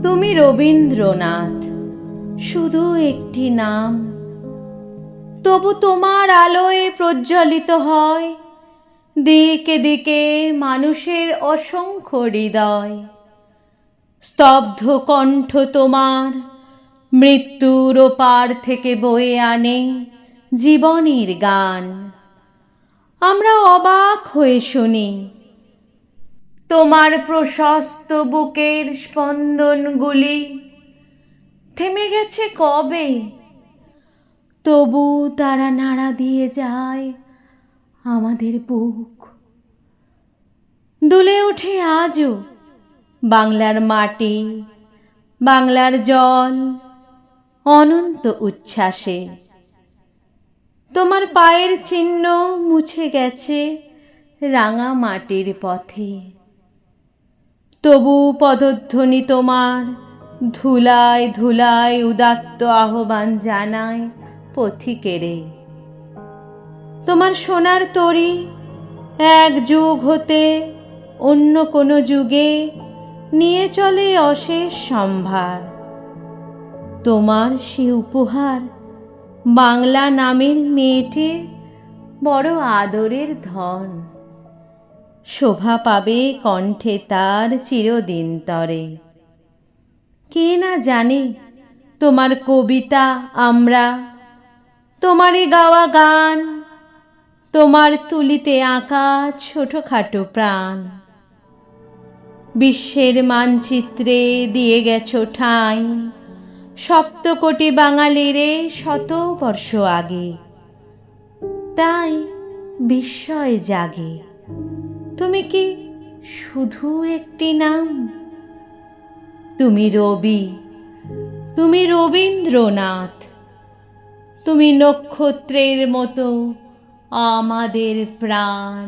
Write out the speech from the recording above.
তুমি রবীন্দ্রনাথ, শুধু একটি নাম, তবু তোমার আলোয় প্রজ্বলিত হয় দিকে দিকে মানুষের অসংখ্য হৃদয়। স্তব্ধ কণ্ঠ তোমার মৃত্যুর ওপার থেকে বয়ে আনে জীবনের গান। আমরা অবাক হয়ে শুনি তোমার প্রশস্ত বুকের স্পন্দনগুলি থেমে গেছে কবে, তবু তারা নাড়া দিয়ে যায় আমাদের বুক। দুলে ওঠে আজও বাংলার মাটি, বাংলার জল অনন্ত উচ্ছ্বাসে। তোমার পায়ের চিহ্ন মুছে গেছে রাঙা মাটির পথে, তবু পদধ্বনি তোমার ধুলায় ধুলায় উদাত্ত আহ্বান জানায় পথিকেরে। তোমার সোনার তরী এক যুগ হতে অন্য কোনো যুগে নিয়ে চলে অশেষ সম্ভার। তোমার সে উপহার বাংলা নামের মেয়েটির বড় আদরের ধন। শোভা পাবে কণ্ঠে তার চিরদিন তরে। কে না জানে তোমার কবিতা আমরা, তোমারই গাওয়া গান, তোমার তুলিতে আঁকা ছোটখাটো প্রাণ। বিশ্বের মানচিত্রে দিয়ে গেছো ঠাঁই সপ্তকোটি বাঙালিরে শত বর্ষ আগে। তাই বিস্ময় জাগে, তুমি কি শুধু একটি নাম? তুমি রবি, তুমি রবীন্দ্রনাথ, তুমি নক্ষত্রের মতো আমাদের প্রাণ।